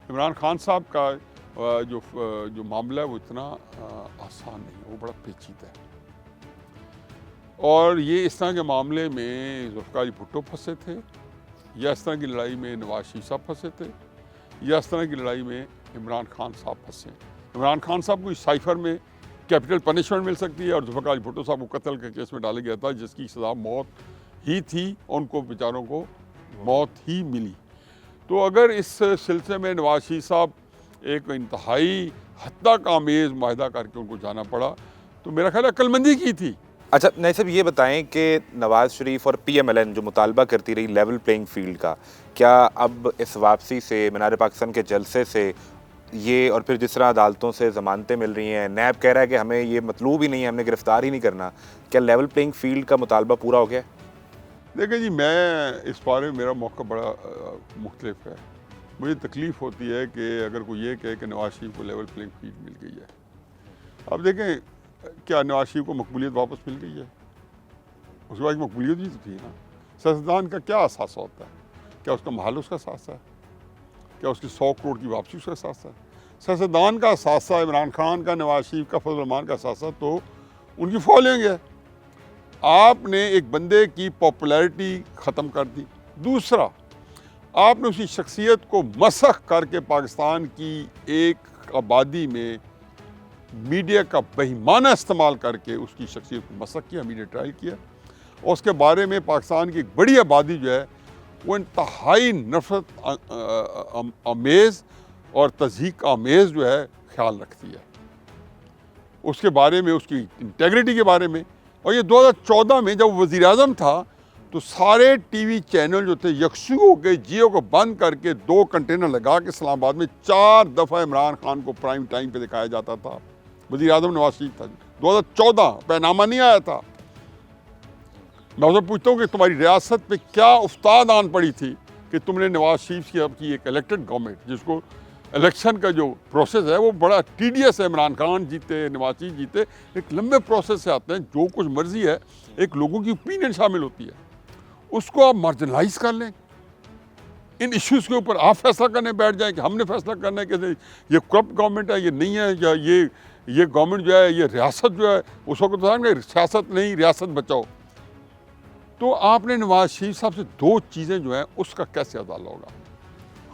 इमरान खान साहब का जो मामला है वो इतना आसान नहीं है, वो बड़ा पेचीदा है। और ये इस तरह के मामले में जुल्फ़िकार अली भुट्टो फंसे थे, या इस तरह की लड़ाई में नवाज शरीफ साहब फंसे थे, या इस तरह की लड़ाई में इमरान खान साहब फंसे। इमरान खान साहब को इस साइफर में कैपिटल पनिशमेंट मिल सकती है, और जुल्फ़िकार अली भुट्टो साहब को कत्ल के केस में डाला गया था जिसकी सज़ा मौत ही थी, उनको बेचारों को मौत ही मिली। तो अगर इस सिलसिले में नवाज शरीफ साहब एक इंतहाई हत्याकामेज़ माहिदा करके उनको जाना पड़ा, तो मेरा ख्याल है अक्लमंदी की थी। अच्छा नहीं साहब, ये बताएं कि नवाज़ शरीफ और PMLN जो मुतालबा करती रही लेवल प्लेइंग फील्ड का, क्या अब इस वापसी से, मीनार पाकिस्तान के जलसे से, ये और फिर जिस तरह अदालतों से ज़मानतें मिल रही हैं, नैब कह रहा है कि हमें ये मतलूब ही नहीं है, हमने गिरफ्तार ही नहीं करना, क्या लेवल प्लेइंग फील्ड का मुतालबा पूरा हो गया? देखिए जी, मैं इस बारे में मेरा मौक़ा बड़ा मुख्तलिफ है। मुझे तकलीफ़ होती है कि अगर कोई ये कहे कि नवाज शरीफ को लेवल प्लेइंग फील्ड मिल गई है। अब देखें, क्या नवाज शरीफ को मकबूलियत वापस मिल गई है? उसके बाद मकबूलियत ही तो थी ना। सियासतदान का क्या असासा होता है? क्या उसका महल उसका असासा है? क्या उसकी 100 करोड़ की वापसी उसका असासा है? सियासतदान का असासा, इमरान खान का, नवाज शरीफ का, फजल रहमान का असासा तो उनकी फॉलोइंग है। आपने एक बंदे की पॉपुलैरिटी ख़त्म कर दी। दूसरा, आपने उसकी शख्सियत को मसख करके पाकिस्तान की एक आबादी में मीडिया का बेईमाना इस्तेमाल करके उसकी शख्सियत को मसख किया, मीडिया ट्रायल किया, और उसके बारे में पाकिस्तान की एक बड़ी आबादी जो है वो इंतहाई नफरत आमेज़ और तज़हीक आमेज़ जो है ख्याल रखती है उसके बारे में, उसकी इंटेग्रिटी के बारे में। और ये 2014 में जब वज़ीर आज़म था तो सारे टीवी चैनल जो थे यकसू हो के जियो को बंद करके 2 कंटेनर लगा के इस्लामाबाद में 4 दफ़ा इमरान खान को प्राइम टाइम पे दिखाया जाता था। वज़ीर आज़म नवाज शरीफ था। 2014 पैनामा नहीं आया था। मैं उससे पूछता हूँ कि तुम्हारी रियासत पे क्या उफ्ताद आन पड़ी थी कि तुमने नवाज शरीफ की आपकी एक इलेक्टेड गवर्नमेंट, जिसको इलेक्शन का जो प्रोसेस है वो बड़ा टीडियस है, इमरान खान जीते, नवाज शरीफ जीते, एक लंबे प्रोसेस से आते हैं, जो कुछ मर्जी है, एक लोगों की ओपिनियन शामिल होती है, उसको आप मार्जिनलाइज कर लें। इन इश्यूज़ के ऊपर आप फैसला करने बैठ जाएं कि हमने फैसला करना है कि ये करप्ट गवर्नमेंट है, ये नहीं है, या ये गवर्नमेंट जो है, ये रियासत जो है, उस वक्त तो सियासत नहीं रियासत बचाओ। तो आपने नवाज शरीफ साहब से 2 चीज़ें जो हैं उसका कैसे अदाला होगा?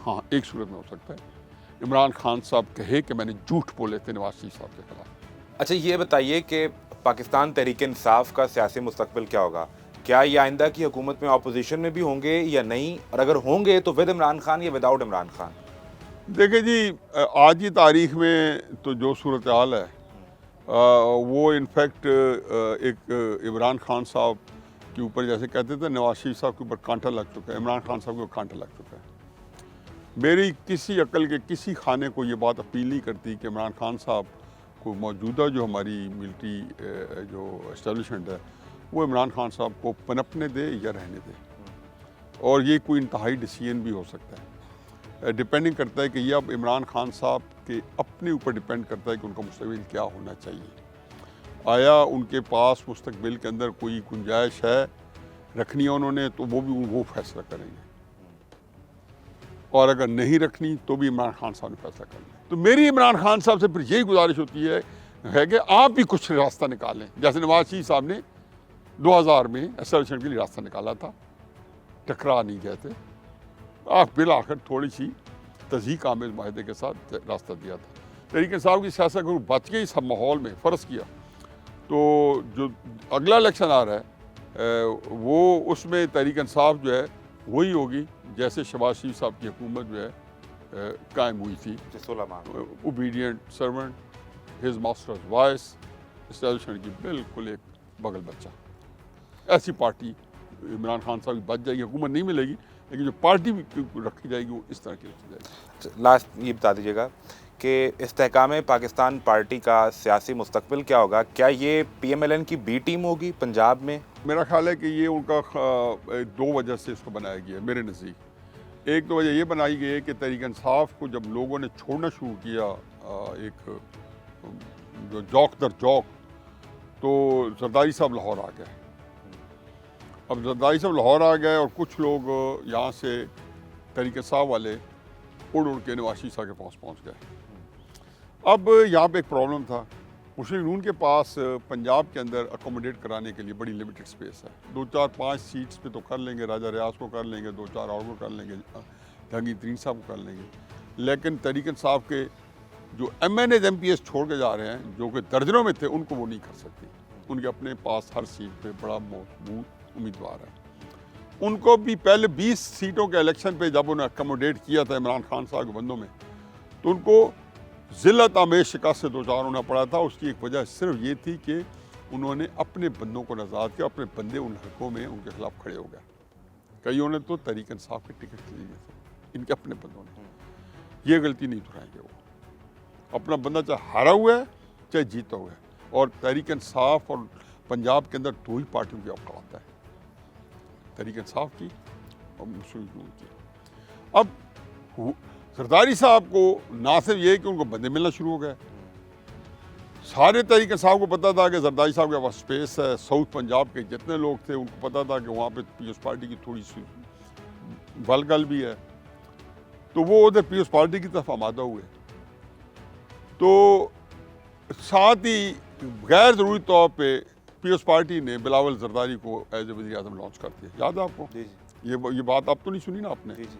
हाँ, एक सूरत में हो सकता है, इमरान खान साहब कहे कि मैंने झूठ बोले थे नवाज शरीफ साहब के खिलाफ। अच्छा ये बताइए कि पाकिस्तान तहरीक इंसाफ का सियासी मुस्तकबिल क्या होगा? क्या ये आइंदा की हुकूमत में अपोजिशन में भी होंगे या नहीं, और अगर होंगे तो विद इमरान खान या विदाउट इमरान खान? देखिए जी, आज की तारीख में तो जो सूरत हाल है वो इनफैक्ट एक इमरान खान साहब के ऊपर, जैसे कहते थे नवाज शरीफ साहब के ऊपर कांटा लग चुका है, इमरान खान साहब के ऊपर कांटा लग चुका है। मेरी किसी अकल के किसी खाने को ये बात अपील नहीं करती कि इमरान खान साहब को मौजूदा जो हमारी मिलिट्री जो इस्टेब्लिशमेंट है वो इमरान खान साहब को पनपने दे या रहने दे। और ये कोई इंतहाई डिसीजन भी हो सकता है, डिपेंडिंग करता है कि ये अब इमरान खान साहब के अपने ऊपर डिपेंड करता है कि उनका मुस्तकबिल क्या होना चाहिए। आया उनके पास मुस्तकबिल के अंदर कोई गुंजाइश है रखनी है उन्होंने, तो वो फैसला करेंगे, और अगर नहीं रखनी तो भी इमरान खान साहब ने फैसला करना है। तो मेरी इमरान खान साहब से फिर यही गुजारिश होती है कि आप भी कुछ रास्ता निकालें, जैसे नवाज शरीफ साहब ने 2000 में एस्टेब्लिशमेंट के लिए रास्ता निकाला था, टकरा नहीं गए थे, आप बिल आखिर थोड़ी सी तज़हीक आमेज़ माहिदे के साथ रास्ता दिया था। तहरीक इंसाफ की सियासत को बच के इस माहौल में फ़र्ज़ किया, तो जो अगला इलेक्शन आ रहा है वो उसमें तहरीक इंसाफ जो है वही होगी जैसे शहबाज शरीफ साहब की हुकूमत जो है कायम हुई थी। Obedient servant, his masters voice, establishment की बिल्कुल एक बगल बच्चा। ऐसी पार्टी इमरान खान साहब की बच जाएगी, हुकूमत नहीं मिलेगी, लेकिन जो पार्टी रखी जाएगी वो इस तरह की रखी जाएगी। लास्ट ये बता दीजिएगा कि इस्तेहकाम पाकिस्तान पार्टी का सियासी मुस्तकबिल क्या होगा? क्या ये PMLN की B टीम होगी पंजाब में? मेरा ख्याल है कि ये उनका 2 वजह से इसको बनाया गया है मेरे नज़दीक। एक तो वजह ये बनाई गई है कि तहरीक इंसाफ को जब लोगों ने छोड़ना शुरू किया, एक जो जौक दर जौक, तो जरदारी साहब लाहौर आ गए। अब जरदारी साहब लाहौर आ गए और कुछ लोग यहाँ से तहरीक इंसाफ वाले उड़ उड़ के नवाज शरीफ साहब के पास पहुँच गए। अब यहाँ पे एक प्रॉब्लम था, मुस्लिम नून के पास पंजाब के अंदर अकोमोडेट कराने के लिए बड़ी लिमिटेड स्पेस है। 2 4 5 सीट्स पे तो कर लेंगे, राजा रियाज को कर लेंगे, 2 4 और को कर लेंगे, जहांगीर तरीन साहब को कर लेंगे, लेकिन तरीक इंसाफ के जो MNAs MPs छोड़ के जा रहे हैं, जो कि दर्जनों में थे, उनको वो नहीं कर सकती। उनके अपने पास हर सीट पे बड़ा मजबूत उम्मीदवार है। उनको भी पहले 20 सीटों के इलेक्शन पे जब उन्हें अकोमोडेट किया था इमरान खान साहब के बंदों में, तो उनको ज़िल्लत आमेज शिकस्त से 2 4 होना पड़ा था। उसकी एक वजह सिर्फ ये थी कि उन्होंने अपने बंदों को आज़ाद किया, अपने बंदे उन हलकों में उनके खिलाफ खड़े हो गए। कईयों ने तो तहरीक इंसाफ के टिकट लिए थे, इनके अपने बंदों ने। ये गलती नहीं दोहराएंगे वो। अपना बंदा चाहे हारा हुआ है चाहे जीता हुआ है, और तहरीक इंसाफ और पंजाब के अंदर 2 ही पार्टियों की औकात है, तहरीक इंसाफ की और मुस्लिम लीग की। अब जरदारी साहब को ना सिर्फ ये कि उनको बंदे मिलना शुरू हो गए, सारे तहरीक इंसाफ को पता था कि जरदारी साहब के पास स्पेस है। साउथ पंजाब के जितने लोग थे उनको पता था कि वहाँ पे पीपल्स पार्टी की थोड़ी सी बलगल भी है, तो वो उधर पीपल्स पार्टी की तरफ आमादा हुए। तो साथ ही गैर ज़रूरी तौर पे पीपल्स पार्टी ने बिलावल जरदारी को एज ए वज़ीर आज़म लॉन्च कर दिया। याद है आपको? जी जी। ये बात अब तो नहीं सुनी ना आपने? जी जी।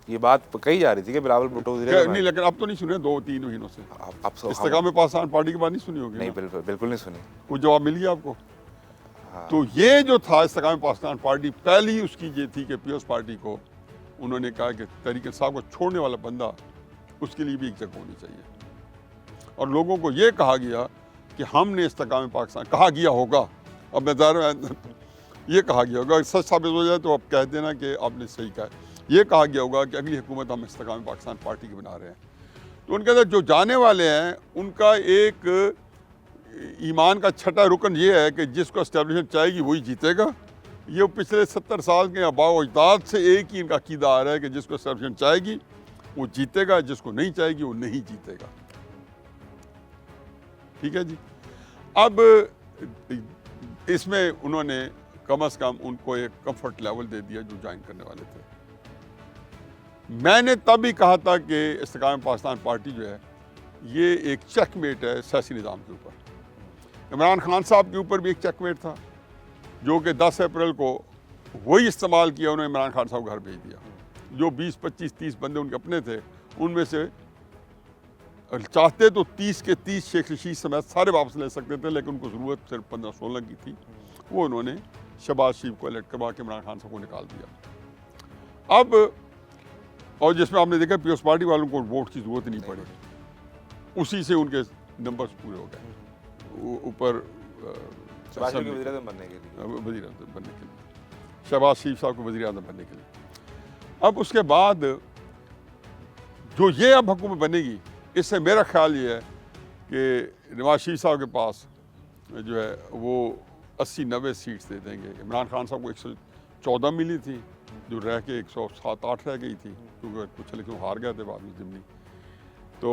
ये बात कही जा रही थी कि बिलावल भुट्टो नहीं, लेकिन अब तो नहीं सुने 2-3 महीनों से। इस्तेकाम पाकिस्तान पार्टी की बात नहीं सुनी होगी? नहीं, बिल्कुल नहीं सुनी। कुछ जवाब मिल गया आपको? हाँ। तो ये जो था इस्तेकाम पाकिस्तान पार्टी, पहली उसकी ये थी कि पीपल्स पार्टी को उन्होंने कहा कि तहरीक इंसाफ को छोड़ने वाला बंदा, उसके लिए भी एक जगह होनी चाहिए। और लोगों को ये कहा गया कि हमने इस्तेकाम पाकिस्तान, कहा गया होगा, अब नज़ार ये कहा गया होगा, सच साबित हो जाए तो आप कह देना कि आपने सही कहा है। ये कहा गया होगा कि अगली हुकूमत हम इस्तेकाम पाकिस्तान पार्टी की बना रहे हैं। तो उनके अंदर जो जाने वाले हैं उनका एक ईमान का छठा रुकन ये है कि जिसको एस्टेब्लिशमेंट चाहेगी वही जीतेगा। ये पिछले 70 साल के आबाओ अजदाद से एक ही इनका अकीदा आ रहा है कि जिसको एस्टेब्लिशमेंट चाहेगी वो जीतेगा, जिसको नहीं चाहेगी वो नहीं जीतेगा। ठीक है जी। अब इसमें उन्होंने कम से कम उनको एक कंफर्ट लेवल दे दिया जो ज्वाइन करने वाले थे। मैंने तब भी कहा था कि इस्तेकाम पाकिस्तान पार्टी जो है ये एक चेकमेट है सियासी निज़ाम के ऊपर। इमरान खान साहब के ऊपर भी एक चेकमेट था जो कि 10 अप्रैल को वही इस्तेमाल किया, उन्होंने इमरान खान साहब घर भेज दिया। जो 20 25 30 बंदे उनके अपने थे, उनमें से चाहते तो 30 के 30 शेख रशीद समेत सारे वापस ले सकते थे, लेकिन उनको ज़रूरत सिर्फ 15-16 की थी। वो उन्होंने शहबाज शरीफ को इलेक्ट करवा के इमरान खान साहब को निकाल दिया। अब और जिसमें आपने देखा पीपल्स पार्टी वालों को वोट की ज़रूरत नहीं पड़ी, उसी से उनके नंबर्स पूरे हो गए। ऊपर वज़ीर आज़म बनने के लिए, शहबाज शरीफ साहब को वज़ीर आज़म बनने के लिए। अब उसके बाद जो ये अब हुकूमत बनेगी, इससे मेरा ख्याल ये है कि नवाज शरीफ साहब के पास जो है वो 80-90 सीट्स दे देंगे। इमरान खान साहब को 114 मिली थी, जो रह के 107-8 रह गई थी, क्योंकि कुछ लेकिन हार गए थे बाद में ज़िमनी। तो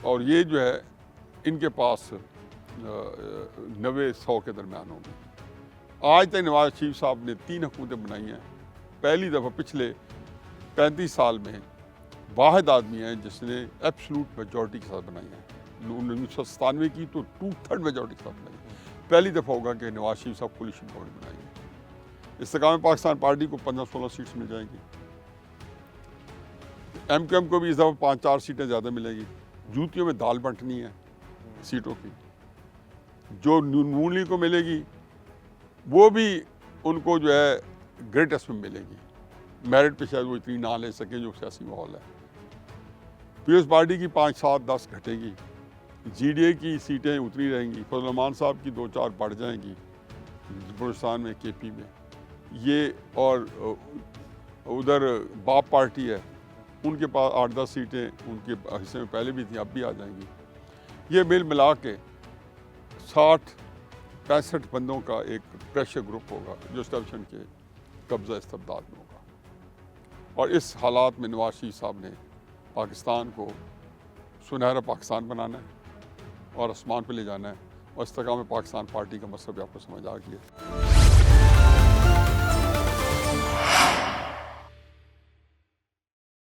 और ये जो है इनके पास 90-100 के दरमियान होगी। आज तक नवाज शरीफ साहब ने 3 हुकूमतें बनाई हैं। पहली दफ़ा पिछले 35 साल में वाहिद आदमी है जिसने एब्सोल्यूट मेजॉरिटी के साथ बनाई है। 1997 की तो 2/3 मेजॉरिटी के साथ बनाई है। पहली दफ़ा होगा कि नवाज शरीफ साहब कोलिशन गवर्नमेंट बनाएंगे। इस्तेकाम पाकिस्तान पार्टी को 15-16 सीट्स मिल जाएंगी। MQM को भी इस दफ़ा 5-4 सीटें ज़्यादा मिलेगी। जूतियों में दाल बंटनी है सीटों की। जो नून लीग को मिलेगी वो भी उनको जो है ग्रेटेस्ट में मिलेगी। मेरिट पे शायद वो इतनी ना ले सके जो सियासी माहौल है। पीपल्स पार्टी की 5-7-10 घटेगी। GDA की सीटें उतनी रहेंगी। फजल रहमान साहब की 2-4 बढ़ जाएंगी बलूचिस्तान में, KP में। ये और उधर बाप पार्टी है, उनके पास 8-10 सीटें उनके हिस्से में पहले भी थी, अब भी आ जाएंगी। ये मिल मिला के 60-65 बंदों का एक प्रेशर ग्रुप होगा जो एस्टेब्लिशमेंट के कब्ज़ा इस्तबदाद में होगा। और इस हालात में नवाज शरीफ साहब ने पाकिस्तान को सुनहरा पाकिस्तान बनाना है और आसमान पे ले जाना है। और इस्तेकाम पाकिस्तान पार्टी का मसला भी आपको समझ आ गया।